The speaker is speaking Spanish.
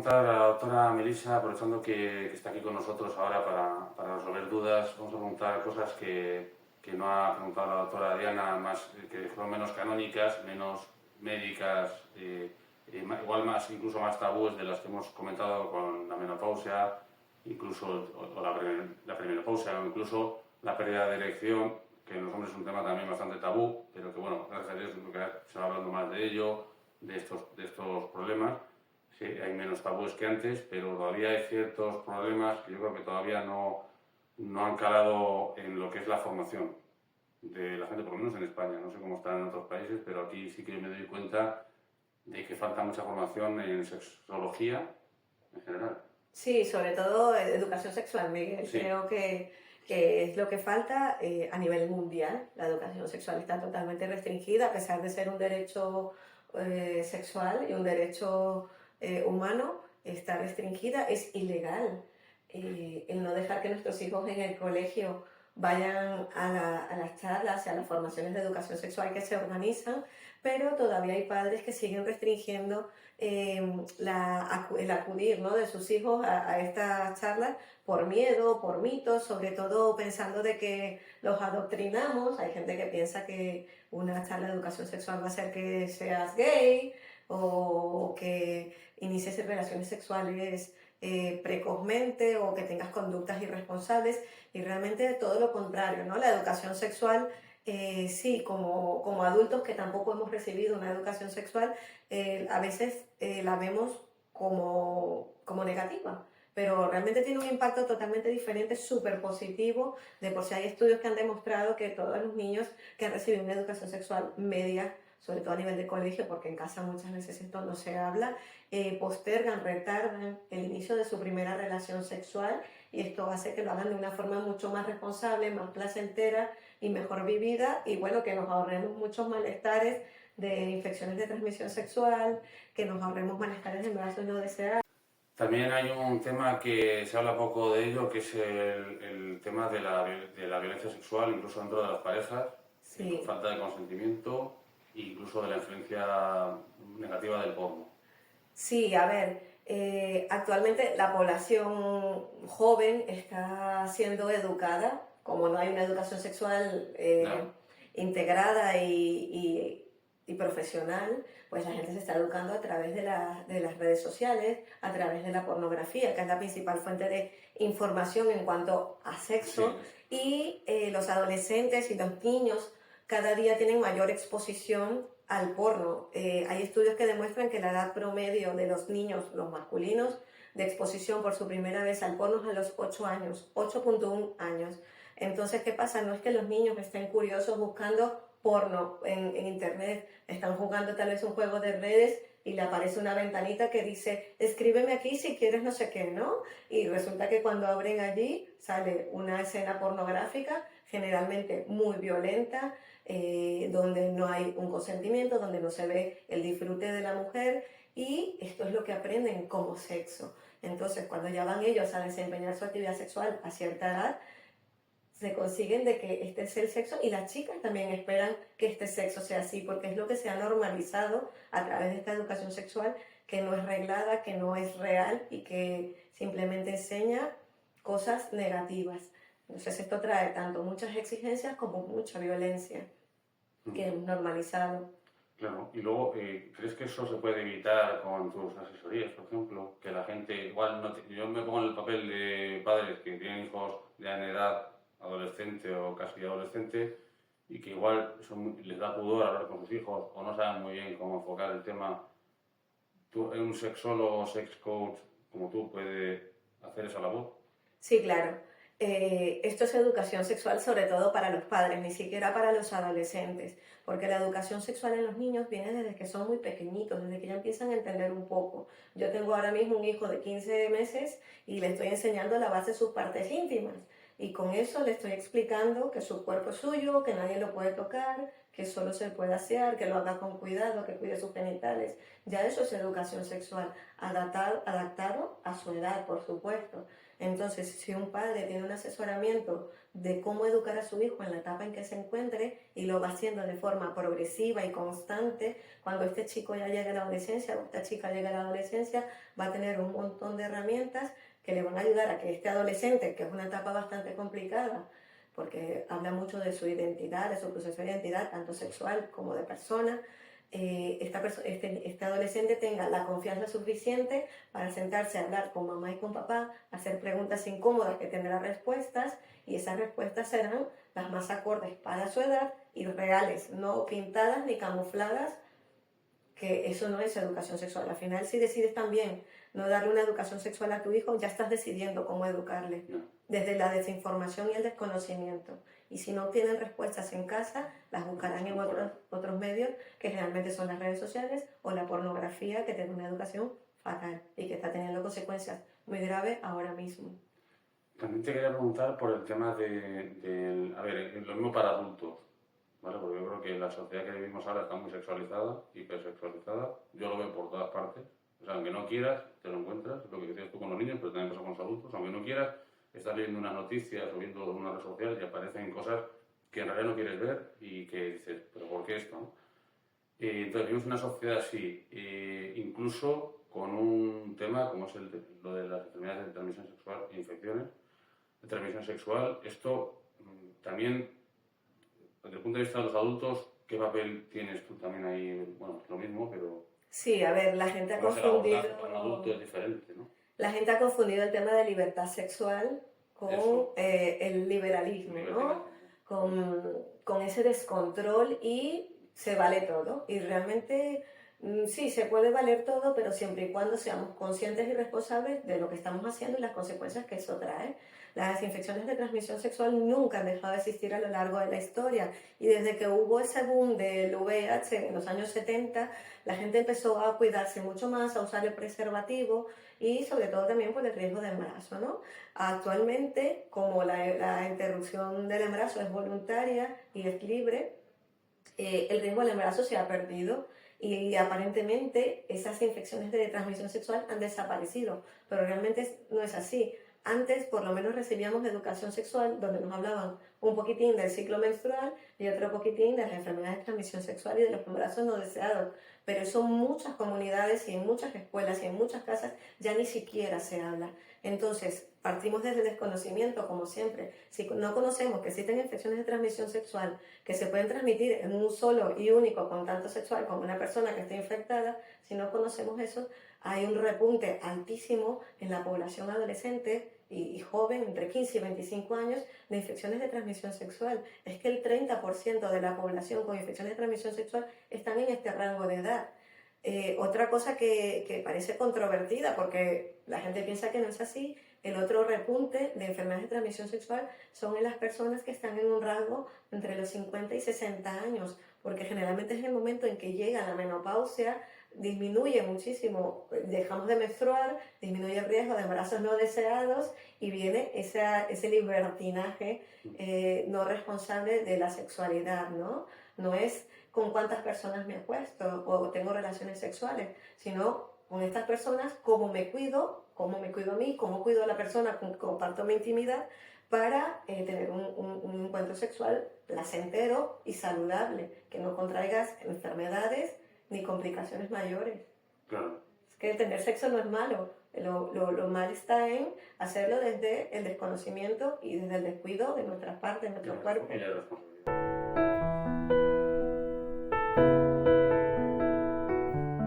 preguntar a la doctora Melissa, aprovechando que está aquí con nosotros ahora para resolver dudas, vamos a preguntar cosas que no ha preguntado la doctora Diana, más, que son menos canónicas, menos médicas, igual más, incluso más tabúes de las que hemos comentado con la menopausia, incluso o la premenopausia, o incluso la pérdida de erección, que en los hombres es un tema también bastante tabú, pero que bueno, gracias a Dios creo que se va hablando más de ello, de estos problemas. Sí, hay menos tabúes que antes, pero todavía hay ciertos problemas que yo creo que todavía no han calado en lo que es la formación de la gente, por lo menos en España. No sé cómo están en otros países, pero aquí sí que me doy cuenta de que falta mucha formación en sexología en general. Sí, sobre todo educación sexual, Miguel. Sí, Creo que es lo que falta a nivel mundial. La educación sexual está totalmente restringida, a pesar de ser un derecho sexual y un derecho humano, está restringida, es ilegal. El no dejar que nuestros hijos en el colegio vayan a las charlas y a las formaciones de educación sexual que se organizan, pero todavía hay padres que siguen restringiendo el acudir, ¿no?, de sus hijos a estas charlas por miedo, por mitos, sobre todo pensando de que los adoctrinamos. Hay gente que piensa que una charla de educación sexual va a hacer que seas gay o que inicies relaciones sexuales precozmente o que tengas conductas irresponsables, y realmente todo lo contrario, ¿no? La educación sexual, sí, como adultos que tampoco hemos recibido una educación sexual, a veces la vemos como negativa, pero realmente tiene un impacto totalmente diferente, súper positivo. De por sí hay estudios que han demostrado que todos los niños que han recibido una educación sexual media, sobre todo a nivel de colegio, porque en casa muchas veces esto no se habla, postergan, retardan el inicio de su primera relación sexual, y esto hace que lo hagan de una forma mucho más responsable, más placentera y mejor vivida, y bueno, que nos ahorremos muchos malestares de infecciones de transmisión sexual, que nos ahorremos malestares de embarazos no deseados. también hay un tema que se habla poco de ello, que es el tema de la violencia sexual, incluso dentro de las parejas, por Sí, falta de consentimiento e incluso de la influencia negativa del porno. sí, a ver, actualmente la población joven está siendo educada, como no hay una educación sexual Ya, integrada y profesional, pues la gente se está educando a través de las redes sociales, a través de la pornografía, que es la principal fuente de información en cuanto a sexo, sí, y los adolescentes y los niños cada día tienen mayor exposición al porno. Hay estudios que demuestran que la edad promedio de los niños, los masculinos, de exposición por su primera vez al porno es a los 8 años, 8,1 años. Entonces, ¿qué pasa? No es que los niños estén curiosos buscando porno en internet, están jugando tal vez un juego de redes y le aparece una ventanita que dice, escríbeme aquí si quieres no sé qué, ¿no? Y resulta que cuando abren allí sale una escena pornográfica, generalmente muy violenta, donde no hay un consentimiento, donde no se ve el disfrute de la mujer, y esto es lo que aprenden como sexo. Entonces, cuando ya van ellos a desempeñar su actividad sexual a cierta edad, se consiguen de que este es el sexo, y las chicas también esperan que este sexo sea así, porque es lo que se ha normalizado a través de esta educación sexual, que no es reglada, que no es real y que simplemente enseña cosas negativas. Entonces esto trae tanto muchas exigencias como mucha violencia que hemos normalizado. claro. Y luego, ¿crees que eso se puede evitar con tus asesorías, por ejemplo? Que la gente, igual, yo me pongo en el papel de padres que tienen hijos ya en edad adolescente o casi adolescente y que igual les da pudor hablar con sus hijos o no saben muy bien cómo enfocar el tema. ¿Tú, un sexólogo o sex coach como tú puede hacer esa labor? Sí, claro. Esto es educación sexual sobre todo para los padres, ni siquiera para los adolescentes, porque la educación sexual en los niños viene desde que son muy pequeñitos, desde que ya empiezan a entender un poco. Yo tengo ahora mismo un hijo de 15 meses y le estoy enseñando la base de sus partes íntimas, y con eso le estoy explicando que su cuerpo es suyo, que nadie lo puede tocar, que solo se puede asear, que lo haga con cuidado, que cuide sus genitales. Ya eso es educación sexual, adaptado a su edad, por supuesto. Entonces, si un padre tiene un asesoramiento de cómo educar a su hijo en la etapa en que se encuentre y lo va haciendo de forma progresiva y constante, cuando este chico ya llegue a la adolescencia o esta chica llegue a la adolescencia, va a tener un montón de herramientas que le van a ayudar a que este adolescente, que es una etapa bastante complicada, porque habla mucho de su identidad, de su proceso de identidad, tanto sexual como de persona, este adolescente tenga la confianza suficiente para sentarse a hablar con mamá y con papá, hacer preguntas incómodas que tendrá respuestas, y esas respuestas serán las más acordes para su edad y reales, no pintadas ni camufladas, que eso no es educación sexual. Al final, si decides también no darle una educación sexual a tu hijo, ya estás decidiendo cómo educarle, desde la desinformación y el desconocimiento. Y si no tienen respuestas en casa, las buscarán en otros medios, que generalmente son las redes sociales o la pornografía, que tiene una educación fatal y que está teniendo consecuencias muy graves ahora mismo. También te quería preguntar por el tema a ver, lo mismo para adultos, ¿vale? Porque yo creo que la sociedad que vivimos ahora está muy sexualizada, hipersexualizada. Yo lo veo por todas partes. O sea, aunque no quieras, te lo encuentras, lo que decías tú con los niños, pero también pasa con los adultos. Aunque no quieras, estás leyendo unas noticias o viendo una red social y aparecen cosas que en realidad no quieres ver y que dices, ¿pero por qué esto? ¿No? Entonces, vivimos una sociedad así, incluso con un tema como es lo de las enfermedades de transmisión sexual e infecciones de transmisión sexual. Esto también, desde el punto de vista de los adultos, ¿qué papel tienes tú también ahí? Bueno, es lo mismo, pero... Sí, a ver, la gente ha confundido... Para un adulto es diferente, ¿no? La gente ha confundido el tema de libertad sexual con el liberalismo, ¿no? Con ese descontrol y se vale todo. Y realmente sí, se puede valer todo, pero siempre y cuando seamos conscientes y responsables de lo que estamos haciendo y las consecuencias que eso trae. Las infecciones de transmisión sexual nunca han dejado de existir a lo largo de la historia, y desde que hubo ese boom del VIH en los años 70, la gente empezó a cuidarse mucho más, a usar el preservativo y sobre todo también por el riesgo de embarazo, ¿no? Actualmente, como la interrupción del embarazo es voluntaria y es libre, el riesgo del embarazo se ha perdido y aparentemente esas infecciones de transmisión sexual han desaparecido, pero realmente no es así. Antes por lo menos recibíamos educación sexual donde nos hablaban un poquitín del ciclo menstrual y otro poquitín de las enfermedades de transmisión sexual y de los embarazos no deseados, pero eso en muchas comunidades y en muchas escuelas y en muchas casas ya ni siquiera se habla. Entonces, partimos desde el desconocimiento, como siempre. Si no conocemos que existen infecciones de transmisión sexual que se pueden transmitir en un solo y único contacto sexual con una persona que esté infectada, si no conocemos eso, hay un repunte altísimo en la población adolescente y joven, entre 15 y 25 años, de infecciones de transmisión sexual. Es que el 30% de la población con infecciones de transmisión sexual están en este rango de edad. Otra cosa que parece controvertida, porque la gente piensa que no es así, el otro repunte de enfermedades de transmisión sexual son en las personas que están en un rango entre los 50 y 60 años, porque generalmente es el momento en que llega la menopausia, disminuye muchísimo, dejamos de menstruar, disminuye el riesgo de embarazos no deseados y viene ese libertinaje no responsable de la sexualidad, ¿no? No es con cuántas personas me acuesto o tengo relaciones sexuales, sino con estas personas, cómo me cuido a mí, cómo cuido a la persona, comparto mi intimidad para tener un encuentro sexual placentero y saludable, que no contraigas enfermedades ni complicaciones mayores. Claro. Es que tener sexo no es malo, lo mal está en hacerlo desde el desconocimiento y desde el descuido de nuestras partes, de nuestro cuerpo. Y la responsabilidad.